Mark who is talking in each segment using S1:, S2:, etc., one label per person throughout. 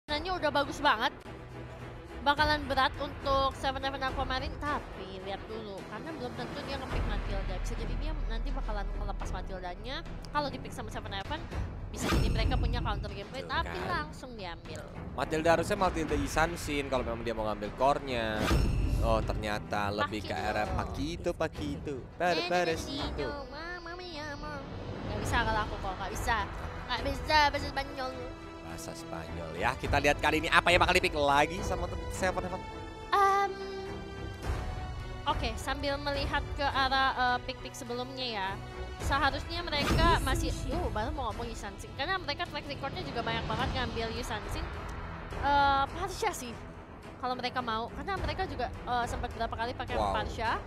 S1: Sebenarnya udah bagus banget. Bakalan berat untuk Seven Aquamarine, tapi lihat dulu karena belum tentu dia nge-pick Matilda. Bisa jadi dia nanti bakalan ngelepas Matildanya. Kalau di-pick sama Seven bisa jadi mereka punya counter gameplay, tapi langsung diambil.
S2: Matilda harusnya Matilda Isansin kalau memang dia mau ngambil core-nya. Oh ternyata lebih ke arah Pakito.
S1: Mama mia, nggak bisa kalau aku kok, nggak bisa bahasa Spanyol.
S2: Bahasa Spanyol ya. Kita lihat kali ini apa yang bakal di-pick lagi sama Seven.
S1: Oke, sambil melihat ke arah pick-pick sebelumnya ya. Seharusnya mereka masih, baru mau ngomong Yusansin. Karena mereka track recordnya juga banyak banget ngambil Yusansin. Parsha sih, kalau mereka mau. Karena mereka juga sempat berapa kali pakai Parsha.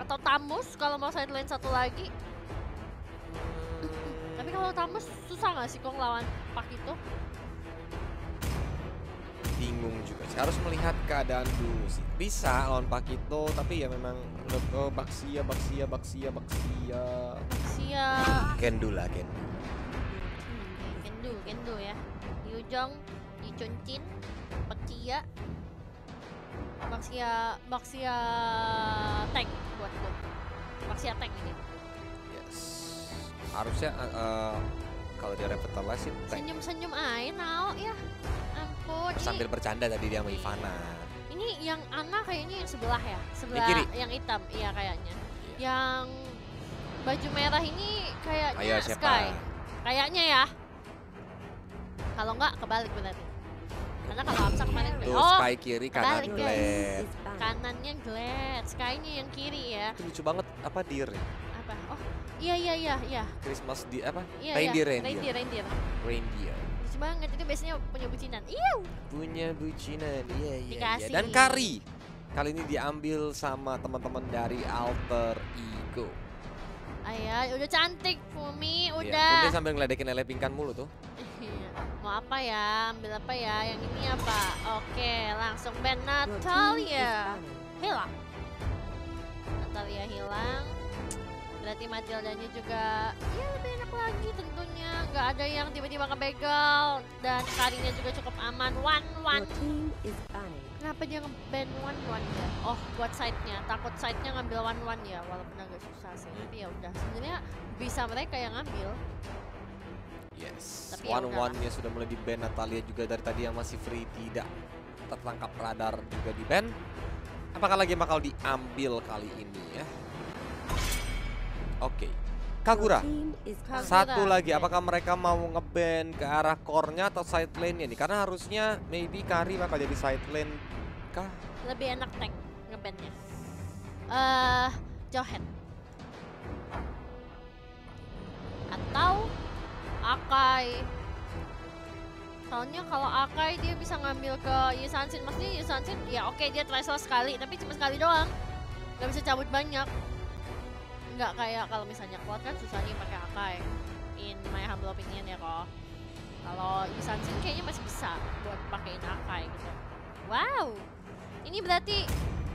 S1: Atau Tamus kalau mau sideline satu lagi. Tapi kalau Tamus susah nggak sih kok lawan Pakito?
S2: Bingung juga sih, harus melihat keadaan dulu sih. Bisa lawan Pakito, tapi ya memang Baxia. Kendu lah,
S1: Kendu ya. Yujong, Yichunchin, Baxia tank buatku. Baxia tank ini.
S2: Yes. Harusnya kalau dia revitalize sih tank.
S1: Senyum-senyum aja Nao ya. Ampun.
S2: Sambil bercanda tadi dia sama Ivana.
S1: Ini yang Ana kayaknya yang sebelah ya. Sebelah
S2: kiri.
S1: Yang hitam, iya kayaknya. Yang baju merah ini kayaknya
S2: Ayo, siapa?
S1: Sky. Kayaknya ya. Kalau enggak kebalik berarti. Karena kalau Amsa kemarin
S2: Sky kiri, kanan
S1: kebalik,
S2: Glad.
S1: Kanannya Glad, Sky-nya yang kiri ya.
S2: Itu lucu banget apa Deer ya?
S1: Apa? Oh, iya.
S2: Christmas di apa?
S1: Iya,
S2: Reindeer.
S1: Lucu banget, itu biasanya punya bucinan.
S2: Punya bucinan, iya.
S1: Dikasih.
S2: Dan Kari. Kali ini diambil sama teman-teman dari Alter Ego.
S1: Ayah, udah cantik Fumi,
S2: Iya,
S1: udah.
S2: Fumi sambil ngeledekin Elepingkan mulu tuh.
S1: Mau apa ya? Ambil apa ya? Yang ini apa? Oke, langsung ban Natalia. Hilang. Natalia hilang. Berarti Matildanya juga ya lebih enak lagi tentunya. Nggak ada yang tiba-tiba kebegal. Dan Karinya juga cukup aman. 1-1. Kenapa dia nge-ban 1-1 ya? Oh, buat side-nya. Takut side-nya ngambil 1-1 ya. Walaupun agak susah sih. Tapi ya udah. Sebenarnya bisa mereka yang ngambil.
S2: Yes.
S1: Tapi ya
S2: 1-1-nya sudah mulai di-ban. Natalia juga dari tadi yang masih free tidak tertangkap radar juga di-ban. Apakah lagi bakal diambil kali ini ya? Oke. Kagura. Satu lagi, apakah mereka mau nge-ban ke arah core-nya atau side lane-nya nih? Karena harusnya maybe Kari bakal jadi side lane kah?
S1: Lebih enak tank nge-ban-nya. Johet. Atau Akai. Soalnya kalau Akai dia bisa ngambil ke Yusansin. Maksudnya Yusansin ya oke dia tresol sekali, tapi cuma sekali doang. Gak bisa cabut banyak. Nggak kayak kalau misalnya kuat kan susahnya pakai Akai. In my humble opinion ya kok. Kalau Yusansin kayaknya masih bisa buat pakein Akai gitu. Wow. Ini berarti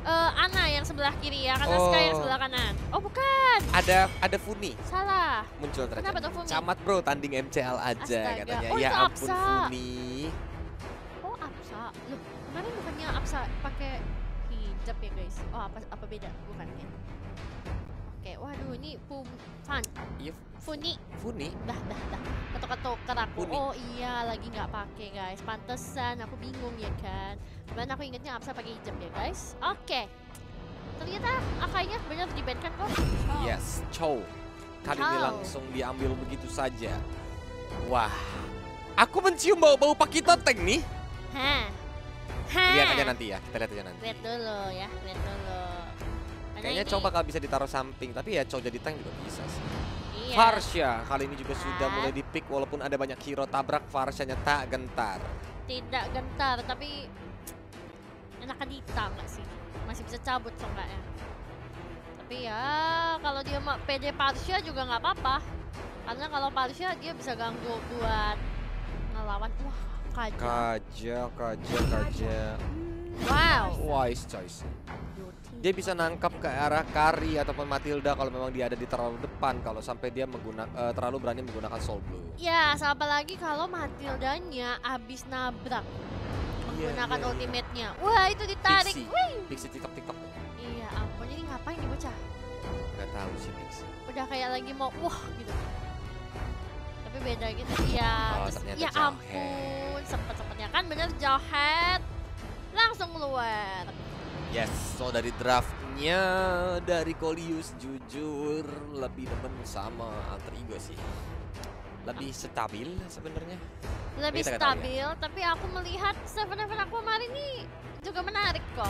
S1: Ana yang sebelah kiri ya, karena Sky yang sebelah kanan. Oh bukan.
S2: Ada Funi.
S1: Salah.
S2: Muncul ternyata.
S1: Kenapa tuh Funi?
S2: Camat bro, tanding MCL aja.
S1: Astaga.
S2: Katanya.
S1: Oh,
S2: Ya
S1: itu
S2: ampun
S1: Apsa.
S2: Funi.
S1: Oh Apsa. Loh kemarin bukannya Apsa pakai hijab ya guys? Oh apa beda? Bukan ya? Oke, waduh ini
S2: Iya,
S1: Funi.
S2: Dah.
S1: Ketuk-ketuker aku.
S2: Funi.
S1: Oh iya, lagi nggak pakai guys. Pantesan aku bingung ya kan. Cuman aku ingetnya Apsa pakai hijab ya guys. Oke. Ternyata Akainya benar di-ban kan kok.
S2: Yes, Chow. Kali ini langsung diambil begitu saja. Wah. Aku mencium bau-bau Pakito tank nih. Lihat aja nanti ya, kita lihat aja nanti.
S1: Lihat dulu ya, lihat dulu.
S2: Kayaknya Chow bakal bisa ditaruh samping, tapi ya Chow jadi tank juga bisa sih.
S1: Iya.
S2: Farsha kali ini juga sudah mulai di-pick walaupun ada banyak hero tabrak, Farshanya tak gentar.
S1: Tidak gentar, tapi enakan hitam nggak sih? Masih bisa cabut seenggaknya. Tapi ya kalau dia PD Parsha juga nggak apa-apa. Karena kalau Parsha dia bisa ganggu buat ngelawan. Wah, Kaja. Wow.
S2: Wise choice. Dia bisa nangkap ke arah Kari ataupun Matilda kalau memang dia ada di terlalu depan. Kalau sampai dia terlalu berani menggunakan Soul Blue.
S1: Ya, apalagi kalau Matildanya abis nabrak menggunakan ultimate-nya. Wah, itu ditarik.
S2: Pixie TikTok.
S1: Iya ampun, ini ngapain nih bocah?
S2: Gak tahu sih Pixie.
S1: Udah kayak lagi mau wah gitu. Tapi beda gitu. Ya, ya ampun, sempet-sempetnya kan bener Jawhead. Langsung keluar.
S2: Yes, so dari draftnya dari Coleus jujur lebih demen sama Alter Ego sih. Lebih stabil sebenarnya.
S1: Lebih stabil, tapi aku melihat Seven Aquamarine ini juga menarik kok.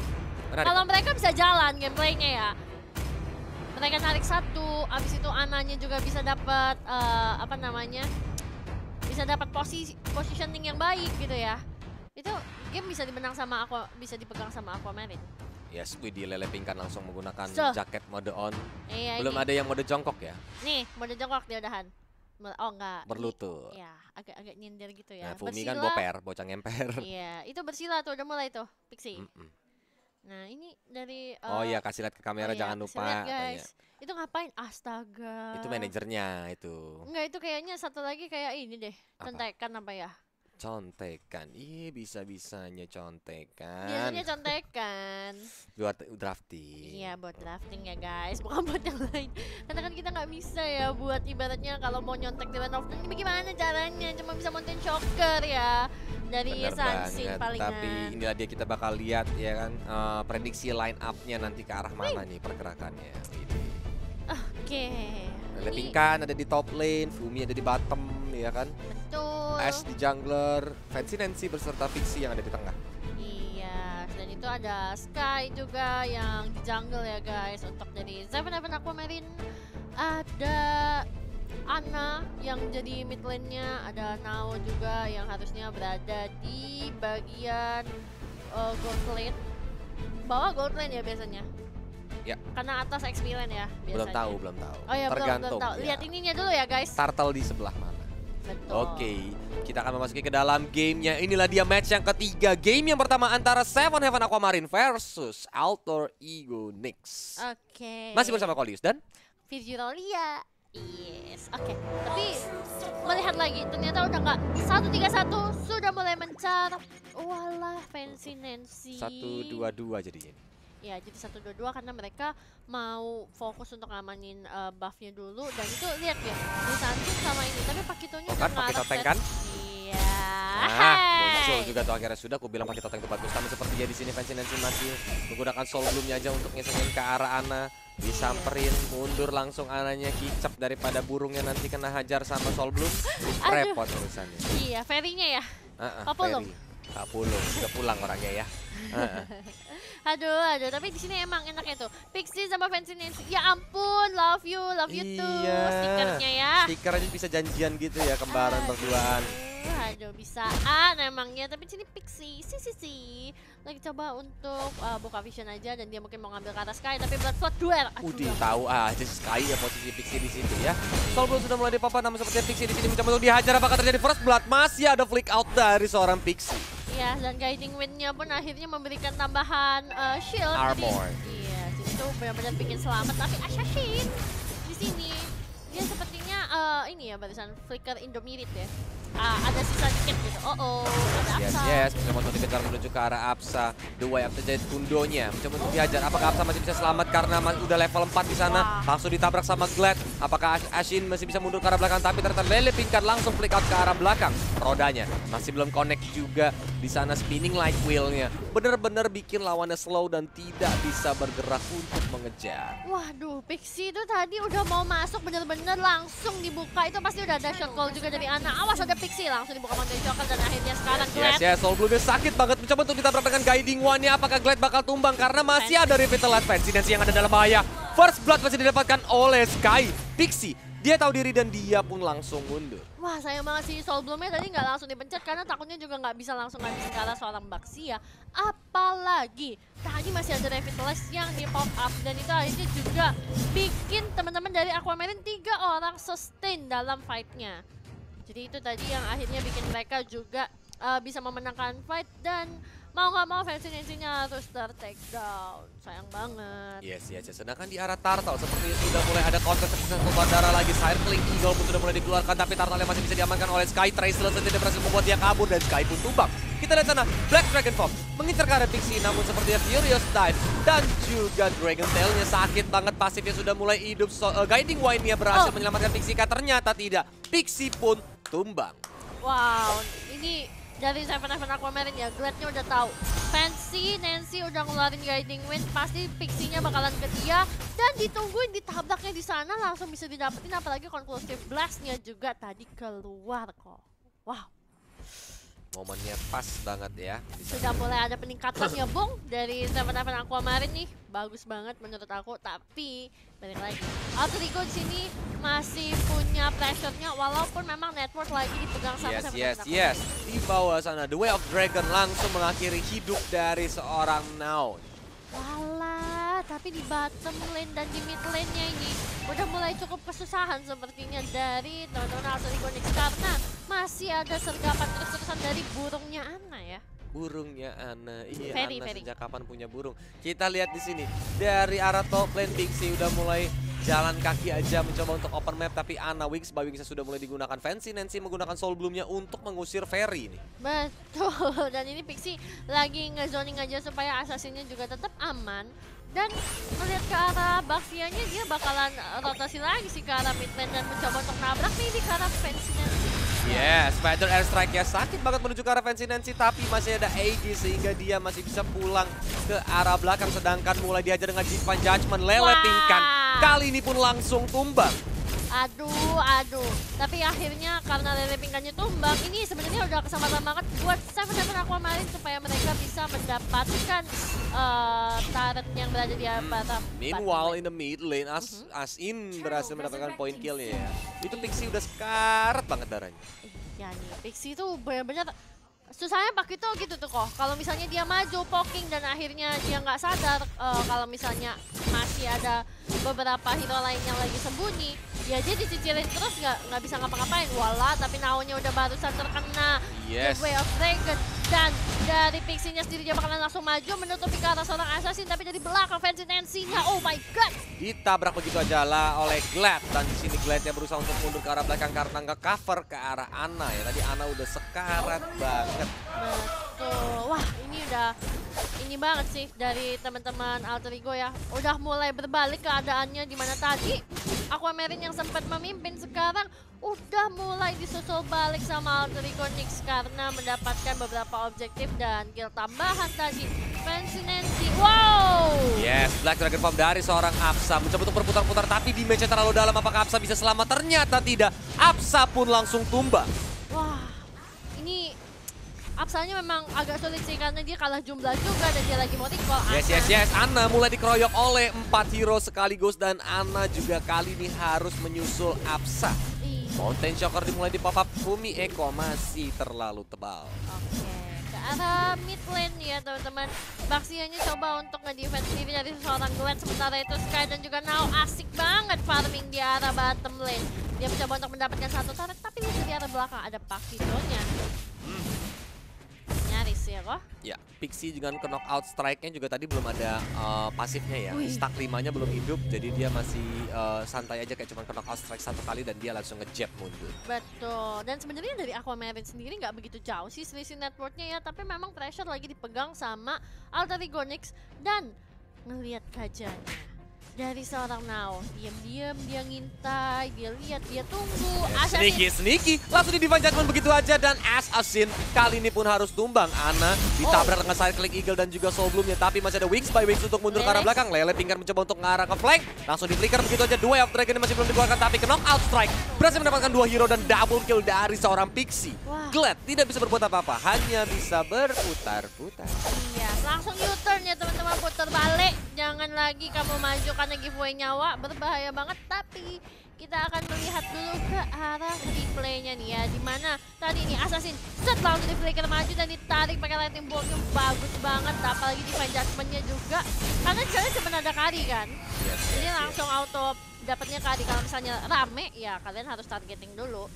S1: Kalau mereka bisa jalan gameplaynya ya. Mereka narik satu, abis itu Ananya juga bisa dapat bisa dapat positioning yang baik gitu ya. Itu game bisa dimenang sama bisa dipegang sama Aquamarine.
S2: Yes, Widih lelepingkan langsung menggunakan jaket mode on.
S1: Iya,
S2: belum ada yang mode jongkok ya?
S1: Nih, mode jongkok dia udahan. Oh enggak.
S2: Berlutut.
S1: Ya, agak nyindir gitu ya.
S2: Nah, Fumi kan boper, bocah ngemper.
S1: Iya, itu bersila tuh, udah mulai tuh, Pixie. Nah, ini dari
S2: oh iya, kasih lihat ke kamera jangan lupa.
S1: Lihat, guys. Itu ngapain? Astaga.
S2: Itu manajernya itu.
S1: Enggak, itu kayaknya satu lagi kayak ini deh. Contekan apa ya?
S2: Contekan, bisa-bisanya contekan.
S1: Biasanya contekan.
S2: Buat drafting.
S1: Iya, buat drafting ya guys, bukan buat yang lain. Karena kan kita nggak bisa ya buat ibaratnya kalau mau nyontek di Land of Dawn, bagaimana caranya? Cuma bisa Mountain Shocker ya dari Sansin palingan.
S2: Tapi inilah dia kita bakal lihat ya kan prediksi line up-nya nanti ke arah mana nih pergerakannya.
S1: Oke.
S2: Lepingkan ada di top lane, Fumi ada di bottom ya kan.
S1: Betul.
S2: Ash di jungler, Fancy Nancy beserta Pixie yang ada di tengah.
S1: Iya, dan itu ada Sky juga yang di jungle ya guys. Untuk dari Seven Aquamarine ada Ana yang jadi mid lane-nya, ada Nao juga yang harusnya berada di bagian gold lane. Bawah gold lane ya biasanya.
S2: Ya.
S1: Karena atas experience ya biasanya.
S2: Belum tahu.
S1: Oh ya,
S2: tergantung.
S1: belum tahu. Lihat ininya dulu ya guys.
S2: Turtle di sebelah mana?
S1: Betul.
S2: Oke, kita akan memasuki ke dalam gamenya. Inilah dia match yang ketiga. Game yang pertama antara Seven Aquamarine versus Alter Ego Nyx.
S1: Oke.
S2: Masih bersama Coleus dan
S1: Virgirolia. Yes, oke. Tapi melihat lagi, ternyata udah nggak 1-3-1, sudah mulai mencar. Walah, Fancy Nancy.
S2: 1-2-2 jadinya.
S1: Ya, jadi 1-2-2 karena mereka mau fokus untuk ngamanin buffnya dulu. Dan itu lihat ya, di Sansin sama ini. Tapi Pakitonya udah
S2: pakai toteng kan?
S1: Iya.
S2: Muncul juga tuh akhirnya sudah. Aku bilang pakai toteng itu bagus. Tapi sepertinya di sini Fancy Nancy masih menggunakan Soul Bloom-nya aja untuk ngesengin ke arah Ana. Disamperin, mundur langsung Ananya, kicap daripada burungnya nanti kena hajar sama Soul Bloom. Repot urusannya.
S1: Iya, Ferry-nya ya.
S2: Papulung. Papulung, udah pulang orangnya ya.
S1: Aduh, tapi di sini emang enaknya tuh. Pixie sama Fancy Nancy. Ya ampun, love you too. Stikernya ya.
S2: Stiker aja bisa janjian gitu ya, kembaran berduaan.
S1: Aduh, bisaan emangnya. Tapi sini Pixie, lagi coba untuk buka vision aja dan dia mungkin mau ngambil ke atas Sky, tapi Blood Flood duel.
S2: Udah tahu aja Sky ya posisi Pixie di situ ya. Soul Bloom sudah mulai dipapan, namun sepertinya Pixie di sini mencoba untuk dihajar. Apakah terjadi first blood? Masih ada flick out dari seorang Pixie.
S1: Iya, dan Guiding Wind-nya pun akhirnya memberikan tambahan shield.
S2: Armor.
S1: Iya, jadi itu benar-benar bikin selamat. Tapi Assassin di sini dia sepertinya ini ya barusan flicker Indomirit ya. Ada sisa dikit gitu. Ada Apsa.
S2: Yes, mencoba untuk dikejar menuju ke arah Apsa. The Way After Death Kundonya mencoba untuk dihajar. Apakah Apsa masih bisa selamat karena udah level 4 di sana? Langsung ditabrak sama Glad. Apakah Ashin masih bisa mundur ke arah belakang? Tapi ternyata Lelepingkan langsung flick out ke arah belakang. Rodanya masih belum connect juga. Di sana spinning light wheel-nya bener-bener bikin lawannya slow dan tidak bisa bergerak untuk mengejar.
S1: Waduh, Pixie itu tadi udah mau masuk bener-bener langsung dibuka. Itu pasti udah ada shot call juga dari Ana. Awas ada Pixie langsung dibuka Mountain Shocker dan akhirnya sekarang Glad.
S2: Yes, Soul Bloom sakit banget mencoba untuk ditabrak dengan Guiding One-nya. Apakah Glad bakal tumbang karena masih ada Revitalize Fancy Nancy yang ada dalam bahaya. First blood masih didapatkan oleh Sky. Pixie, dia tahu diri dan dia pun langsung mundur.
S1: Wah, sayang banget sih Soul Bloom-nya tadi nggak langsung dipencet karena takutnya juga nggak bisa langsung ngabisin ke arah seorang Baxia. Apalagi tadi masih ada Revitalize yang di pop up dan itu akhirnya juga bikin teman-teman dari Aquamarine 3 orang sustain dalam fight-nya. Jadi itu tadi yang akhirnya bikin mereka juga bisa memenangkan fight dan mau nggak mau Fancy-Nancy-nya harus ter-take down. Sayang banget.
S2: Yes. Sedangkan di arah Turtle sepertinya sudah mulai ada counter tersisa bandara lagi. Circling Eagle pun sudah mulai dikeluarkan, tapi Turtle yang masih bisa diamankan oleh Sky. Traceless tidak berhasil membuat dia kabur dan Sky pun tumbang. Kita lihat sana, Black Dragon Form mengincar ke arah Pixie, namun sepertinya Furious Dive dan juga Dragon Tail-nya sakit banget. Pasifnya sudah mulai hidup, Guiding Wine-nya berhasil menyelamatkan Pixie. Ternyata tidak, Pixie pun tumbang.
S1: Wow, ini dari Seven Aquamarine ya, Glad-nya udah tahu. Fancy-Nancy udah ngeluarin Guiding Wind, pasti Pixie-nya bakalan ke dia. Dan ditungguin, ditabraknya di sana langsung bisa didapetin, apalagi Conclusive Blast-nya juga tadi keluar kok. Wow.
S2: Momennya pas banget ya.
S1: Sudah mulai ada peningkatan ya Bung dari Seven Aquamarine nih. Bagus banget menurut aku, tapi balik lagi. Alter Ego di sini masih punya pressure-nya walaupun memang network lagi dipegang sama Seven Aquamarine.
S2: Yes. Di bawah sana The Way of Dragon langsung mengakhiri hidup dari seorang Now.
S1: Walah, tapi di bottom lane dan di mid lane-nya ini udah mulai cukup kesusahan sepertinya dari teman-teman Alter Ego Nyx karena masih ada sergapan terus-terusan dari burungnya Ana ya.
S2: Burungnya Ana, iya
S1: Ferry.
S2: Ana sejak kapan punya burung? Kita lihat di sini dari arah top lane Pixie udah mulai jalan kaki aja mencoba untuk open map, tapi Ana Wings by Wings sudah mulai digunakan. Fancy-Nancy menggunakan Soul Bloom-nya untuk mengusir Ferry ini.
S1: Betul, dan ini Pixie lagi nge-zoning aja supaya assassin-nya juga tetap aman. Dan melihat ke arah Baxia-nya, dia bakalan rotasi lagi sih ke arah mid lane dan mencoba untuk nabrak nih di ke arah Fancy-Nancy.
S2: Yes, Spider Airstrike ya sakit banget menuju ke arah Fancy-Nancy, tapi masih ada AG sehingga dia masih bisa pulang ke arah belakang. Sedangkan mulai dihajar dengan Divine Judgment, Lele Pingkan kali ini pun langsung tumbang.
S1: Aduh. Tapi akhirnya karena Lele Pingkannya tumbang, ini sebenarnya udah kesempatan banget buat Seven Aquamarine supaya mereka bisa mendapatkan turret yang berada di bottom.
S2: Meanwhile in the mid lane, Asin berhasil mendapatkan point kill-nya ya. Itu Pixie udah sekarat banget darahnya.
S1: Iya nih, Pixie tuh benar-benar susahnya Pakito gitu tuh kok. Kalau misalnya dia maju poking dan akhirnya dia nggak sadar kalau misalnya masih ada beberapa hero lain yang lagi sembunyi, ya dia dicicilin terus nggak bisa ngapa-ngapain. Walah, tapi Nao-nya udah barusan terkena The Way of Dragon. Dan dari Pixie-nya sendiri dia bakalan langsung maju menutupi ke arah seorang assassin, tapi dari belakang Fancy-Nancy-nya, oh my god!
S2: Ditabrak begitu aja lah oleh Glad, dan di sini Glad-nya berusaha untuk mundur ke arah belakang karena nggak cover ke arah Ana ya. Tadi Ana udah sekarat banget.
S1: Betul. Wah, ini banget sih dari teman-teman Alter Ego ya. Udah mulai berbalik keadaannya di mana tadi Aquamarine yang sempat memimpin sekarang udah mulai disusul balik sama Alter Ego Nyx karena mendapatkan beberapa objektif dan kill tambahan tadi. Fancy-Nancy, wow!
S2: Yes, Black Dragon Form dari seorang Apsa mencoba untuk berputar-putar, tapi damage-nya terlalu dalam. Apakah Apsa bisa selamat? Ternyata tidak. Apsa pun langsung tumbang.
S1: Wah, ini Apsanya memang agak sulit sih karena dia kalah jumlah juga dan dia lagi mau recall.
S2: Yes. Ana mulai dikeroyok oleh 4 hero sekaligus dan Ana juga kali ini harus menyusul Apsa. Mountain Shocker dimulai di pop up. Fumi Eko masih terlalu tebal.
S1: Oke, ke arah mid lane ya teman-teman. Baxia-nya coba untuk nge-defense diri dari seorang Glad, sementara itu Sky dan juga Nao asik banget farming di arah bottom lane. Dia mencoba untuk mendapatkan satu turret, tapi di arah belakang ada Pakito-nya. Nyaris ya kok.
S2: Ya, Pixie dengan ke knockout strike-nya juga tadi belum ada pasifnya ya. Stack 5-nya belum hidup, jadi dia masih santai aja kayak cuma ke knockout strike satu kali dan dia langsung nge-jab mundur.
S1: Betul, dan sebenarnya dari Aquamarine sendiri nggak begitu jauh sih selisih networknya ya, tapi memang pressure lagi dipegang sama Alter Ego Nyx dan ngelihat kajannya. Dari seorang Nao, diam-diam dia ngintai, dia lihat, dia tunggu.
S2: Sneaky, langsung di Divine Judgment begitu aja dan Assassin kali ini pun harus tumbang. Ana ditabrak dengan Cycling Eagle dan juga Soul Bloom-nya, tapi masih ada Wings by Wings untuk mundur ke arah belakang. Lele Pingkan mencoba untuk ngarah ke flank, langsung di-flicker begitu aja. The Way of Dragon masih belum dikeluarkan, tapi ke knockout strike. Berhasil mendapatkan 2 hero dan double kill dari seorang Pixie. Glad tidak bisa berbuat apa-apa, hanya bisa berputar-putar.
S1: Iya, langsung U-turn ya teman-teman, putar balik. Jangan lagi kamu maju karena giveaway nyawa, berbahaya banget. Tapi kita akan melihat dulu ke arah replaynya nih ya, dimana tadi ini Assassin set langsung di flicker maju dan ditarik pakai lightning bolt-nya bagus banget, apalagi Divine Judgment-nya juga karena di sana cuma ada kari kan. Jadi langsung auto dapatnya kari. Kalau misalnya rame ya kalian harus targeting dulu.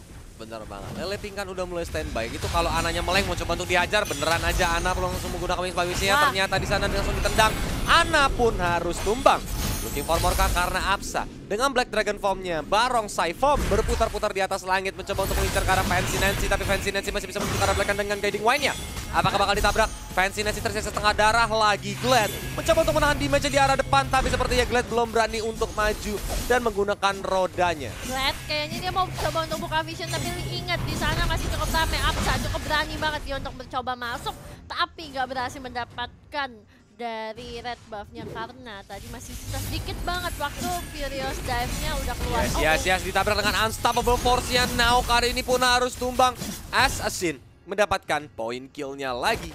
S2: Bener banget. Lele Pink kan udah mulai standby. Gitu kalau Ananya meleng mau coba untuk dihajar, beneran aja Ana langsung menggunakan wings-wingnya. Ternyata di sana langsung ditendang. Ana pun harus tumbang. Looking for Morka karena Apsa. Dengan Black Dragon Form-nya, Barong Saifom berputar-putar di atas langit mencoba untuk mengincar ke arah Fancy Nancy. Tapi Fancy Nancy masih bisa menuju ke arah belakang dengan Guiding Wine-nya. Apakah bakal ditabrak? Fancy Nancy tersisa setengah darah lagi. Glad mencoba untuk menahan damage di arah depan. Tapi sepertinya Glad belum berani untuk maju dan menggunakan rodanya.
S1: Glad kayaknya dia mau coba untuk buka vision. Tapi ingat di sana masih cukup rame. Apsa cukup berani banget dia untuk mencoba masuk. Tapi nggak berhasil mendapatkan dari red buff-nya karena tadi masih sisa sedikit banget waktu Furious Dive-nya udah keluar.
S2: Yes, ditabrak dengan Unstoppable Force-nya. Now kali ini pun harus tumbang. Assassin mendapatkan poin kill-nya lagi.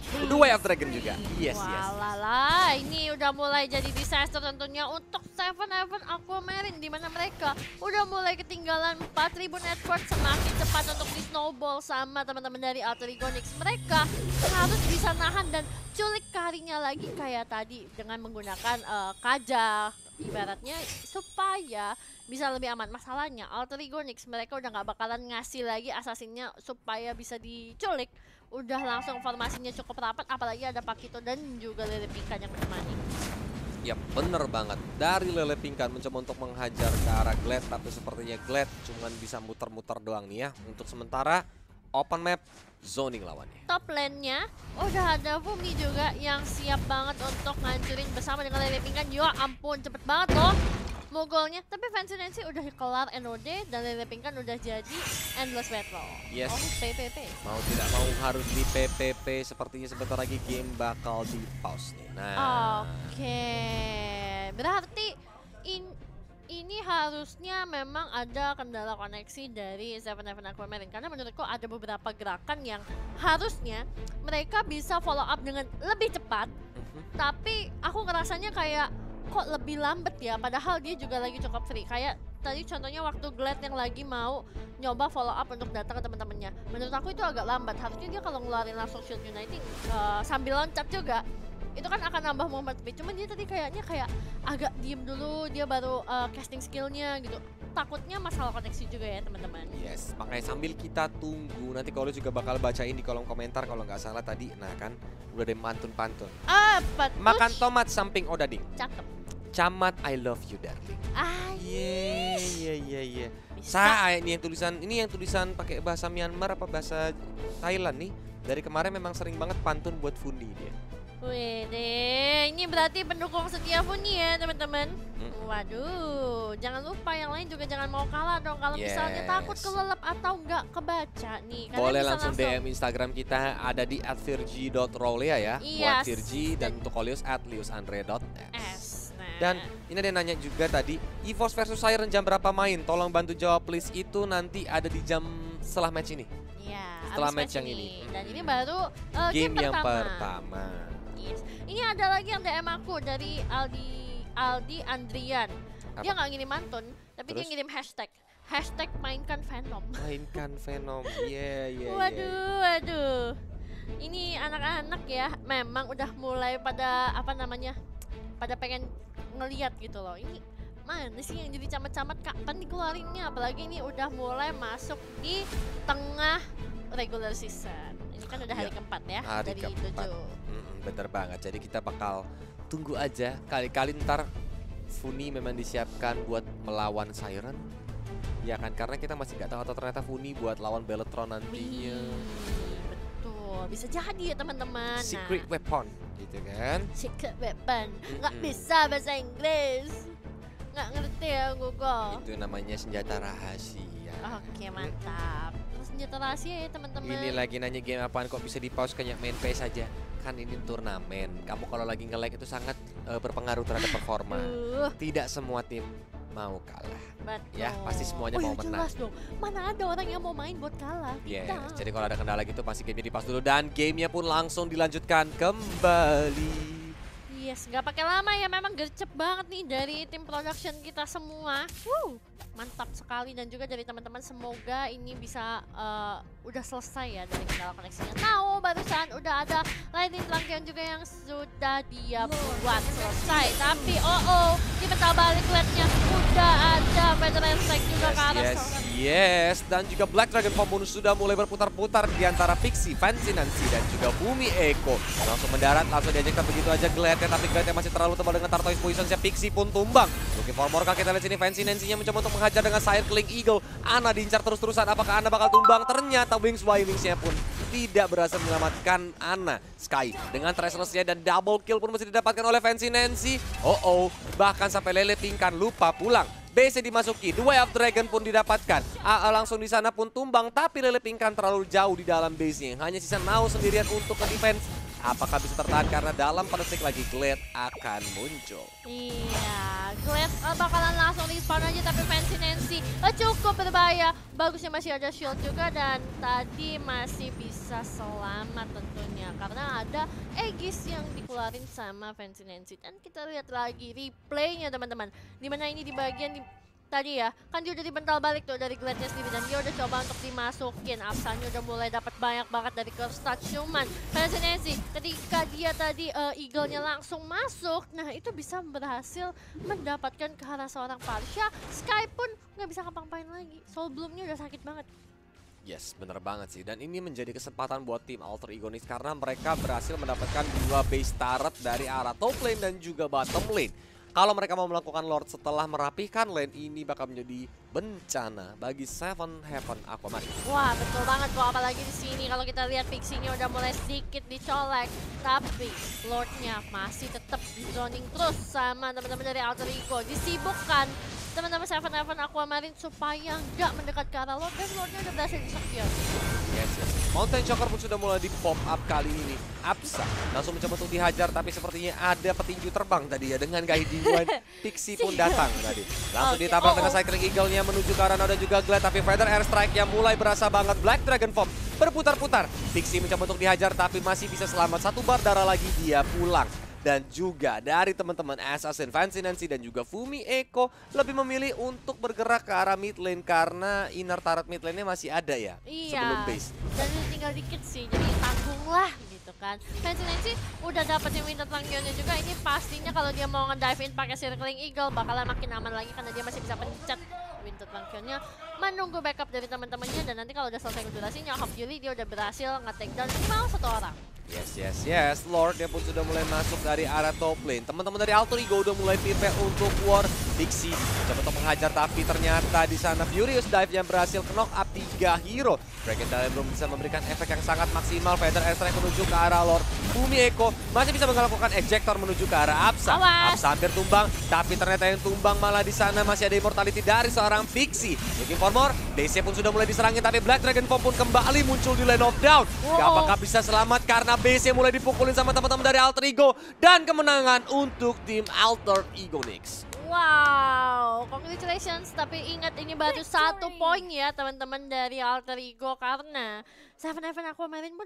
S2: The Way of Dragon juga. Yes.
S1: Walala, ini udah mulai jadi disaster tentunya untuk Seven Heaven Aquamarine di mana mereka udah mulai ketinggalan 4.000 net worth semakin cepat untuk di snowball sama teman-teman dari Alterigonics. Mereka harus bisa nahan dan culik karinya lagi kayak tadi dengan menggunakan kajak ibaratnya supaya bisa lebih aman. Masalahnya Alterigonics mereka udah nggak bakalan ngasih lagi assassinnya supaya bisa diculik. Udah langsung formasinya cukup rapat, apalagi ada Pakito dan juga Lele Pinkan yang menemani.
S2: Ya bener banget, dari Lele Pinkan mencoba untuk menghajar ke arah Glad, tapi sepertinya Glad cuman bisa muter-muter doang nih ya. Untuk sementara, open map, zoning lawannya.
S1: Top lane-nya udah ada Fumi juga yang siap banget untuk ngancurin bersama dengan Lele Pinkan. Ya ampun, cepet banget loh mogolnya. Tapi Fancy Nancy udah kelar NOD dan Lele Pinkan udah jadi Endless Battle.
S2: Yes.
S1: Oh, PPP.
S2: Mau tidak mau harus di PPP, sepertinya sebentar lagi game bakal di pause nih. Nah.
S1: Oke. Berarti ini harusnya memang ada kendala koneksi dari Seven Heaven Aquamarine. Karena menurutku ada beberapa gerakan yang harusnya mereka bisa follow up dengan lebih cepat. Tapi aku ngerasanya kayak kok lebih lambat ya, padahal dia juga lagi cukup free. Kayak tadi contohnya waktu Glad yang lagi mau nyoba follow up untuk datang ke teman-temannya. Menurut aku itu agak lambat. Harusnya dia kalau ngeluarin langsung Shield Uniting sambil loncat juga, itu kan akan nambah movement speed. Cuman dia tadi kayaknya kayak agak diem dulu, dia baru casting skillnya gitu. Takutnya masalah koneksi juga ya teman-teman.
S2: Yes, makanya sambil kita tunggu, nanti kalau juga bakal bacain di kolom komentar kalau nggak salah tadi. Nah kan, udah ada pantun-pantun.
S1: Apa tuh?
S2: Makan tomat samping odading.
S1: Cakep.
S2: Camat I love you darling. Iya. Ini yang tulisan pakai bahasa Myanmar apa bahasa Thailand nih. Dari kemarin memang sering banget pantun buat Funi dia.
S1: Wih deh, ini berarti pendukung setia Funi ya teman-teman. Waduh, jangan lupa yang lain juga jangan mau kalah dong. Kalau misalnya takut kelelep atau nggak kebaca nih.
S2: Boleh langsung DM Instagram kita ada di @virgi.rolia ya. Buat Virgi dan untuk Olius @liusandre.s. Dan ini ada yang nanya juga tadi, EVOS versus Siren jam berapa main? Tolong bantu jawab please, itu nanti ada di jam setelah match ini.
S1: Iya,
S2: setelah match yang ini.
S1: Dan ini baru
S2: game yang pertama.
S1: Yes. Ini ada lagi yang DM aku dari Aldi Andrian. Dia nggak ngirim mantun, tapi dia ngirim hashtag. Hashtag mainkan Venom.
S2: Mainkan Venom, iya.
S1: Waduh. Ini anak-anak ya, memang udah mulai pada pada pengen ngeliat gitu loh. Ini mana sih yang jadi camat-camat, kapan dikeluarinnya? Apalagi ini udah mulai masuk di tengah regular season. Ini kan udah hari keempat ya,
S2: hari
S1: dari
S2: keempat.
S1: 7.
S2: Bener banget, jadi kita bakal tunggu aja. Kali-kali ntar Funi memang disiapkan buat melawan Siren. Ya kan, karena kita masih nggak tahu atau ternyata Funi buat lawan Belletron nantinya.
S1: Betul, bisa jadi ya teman-teman.
S2: Secret weapon gitu kan.
S1: Secret weapon, nggak bisa bahasa Inggris. Nggak ngerti ya Google.
S2: Itu namanya senjata rahasia.
S1: Oke, mantap. Senjata rahasia ya teman-teman.
S2: Ini lagi nanya game apaan kok bisa di-pause kayak main PS aja. Kan ini turnamen. Kamu kalau lagi nge-lag itu sangat berpengaruh terhadap performa. Tidak semua tim mau kalah.
S1: Betul.
S2: Ya, pasti semuanya mau menang.
S1: Jelas dong. Mana ada orang yang mau main buat kalah.
S2: Yes, jadi kalau ada kendala gitu pasti gamenya di-pause dulu dan gamenya pun langsung dilanjutkan kembali.
S1: Yes, nggak pakai lama ya, memang gercep banget nih dari tim production kita semua. Mantap sekali, dan juga dari teman-teman, semoga ini bisa udah selesai ya dari kendala koneksinya. Nah, barusan udah ada lightning lampion juga yang sudah dia buat selesai. Tapi di peta balik LED-nya udah ada Veteran Strike juga ke arah seorang.
S2: Yes. Dan juga Black Dragon Form pun sudah mulai berputar-putar di antara Pixie, Fancy Nancy, dan juga Bumi Eko. Langsung mendarat, langsung diejekkan begitu aja Glad-nya, tapi Glad-nya masih terlalu tebal dengan Tartoise Poison-nya. Pixie pun tumbang. Looking for more, kita lihat sini Fancy Nancy-nya mencoba untuk menghajar dengan Circling Eagle. Ana diincar terus-terusan, apakah Ana bakal tumbang? Ternyata Wings by Wings-nya pun tidak berhasil menyelamatkan Ana. Sky dengan Traceless-nya dan double kill pun masih didapatkan oleh Fancy Nancy. Bahkan sampai Lele Pingkan lupa pulang. BC dimasuki, The Way of Dragon pun didapatkan. AA langsung di sana pun tumbang, tapi Lele Pingkan terlalu jauh di dalam base-nya. Hanya sisa Nao sendirian untuk ke defense. Apakah bisa tertahan karena dalam pada detik lagi Glad akan muncul.
S1: Iya, Glad bakalan langsung respawn aja, tapi Fancy Nancy cukup berbahaya. Bagusnya masih ada shield juga dan tadi masih bisa selamat tentunya. Karena ada Aegis yang dikeluarin sama Fancy Nancy. Dan kita lihat lagi replaynya teman-teman. Dimana ini di bagian tadi ya, kan dia udah dibental balik tuh dari Glad-nya sendiri dan dia udah coba untuk dimasukin. Apsanya udah mulai dapat banyak banget dari curse touch, cuman Fancy Nancy ketika dia tadi Eagle-nya langsung masuk, nah itu bisa berhasil mendapatkan ke arah seorang Parsha. Sky pun nggak bisa ngapa-ngapain lagi, Soul Bloom-nya udah sakit banget.
S2: Yes, bener banget sih. Dan ini menjadi kesempatan buat tim Alter Ego Nix karena mereka berhasil mendapatkan 2 base turret dari arah top lane dan juga bottom lane. Kalau mereka mau melakukan Lord setelah merapihkan lane, ini bakal menjadi bencana bagi Seven Heaven Aquamarine.
S1: Wah, betul banget kok, apalagi di sini kalau kita lihat Pixie-nya udah mulai sedikit dicolek, tapi Lord-nya masih tetap di zoning terus sama teman-teman dari Alter Ego. Disibukkan teman-teman Seven Heaven Aquamarine supaya nggak mendekat ke arah Lord, dan Lord-nya udah berhasil di-secure.
S2: Yes. Mountain Choker pun sudah mulai di pop up kali ini. Apsa langsung mencoba untuk dihajar, tapi sepertinya ada petinju terbang tadi ya dengan guiding Pixie pun datang tadi. Langsung ditabrak dengan Cycling Eagle-nya menuju ke arah Nao dan juga Glad, tapi Feather Airstrike yang mulai berasa banget. Black Dragon Form berputar-putar. Pixie mencoba untuk dihajar tapi masih bisa selamat. 1 bar darah lagi dia pulang. Dan juga dari teman-teman Assassin, Fancy Nancy dan juga Fumi Eko lebih memilih untuk bergerak ke arah mid lane karena inner turret mid lane-nya masih ada ya sebelum base.
S1: Dan tinggal dikit sih, jadi tanggunglah gitu kan. Fancy Nancy udah dapet yang Winter Flankionnya juga, ini pastinya kalau dia mau nge-dive in pakai Circling Eagle bakalan makin aman lagi karena dia masih bisa pencet Winter Flankionnya, menunggu backup dari teman-temannya, dan nanti kalau udah selesai durasinya, hopefully dia udah berhasil nge-take down minimal 1 orang.
S2: Yes. Lord dia pun sudah mulai masuk dari arah top lane. Teman-teman dari Alter Ego udah mulai prepare untuk war. Pixie coba untuk menghajar, tapi ternyata di sana Furious Dive yang berhasil knock up 3 hero. Dragon Talent belum bisa memberikan efek yang sangat maksimal. Feather Airstrike menuju ke arah Lord. Bumi Eko masih bisa melakukan ejector menuju ke arah Apsa. Apsa hampir tumbang, tapi ternyata yang tumbang malah di sana masih ada immortality dari seorang Pixie. Looking for more, DC pun sudah mulai diserangin, tapi Black Dragon Form pun kembali muncul di lane of down. Apakah bisa selamat karena BC mulai dipukulin sama teman-teman dari Alter Ego, dan kemenangan untuk tim Alter Ego Nix.
S1: Wow, congratulations. Tapi ingat ini baru 1 poin ya teman-teman dari Alter Ego karena Seven Heaven Aquamarine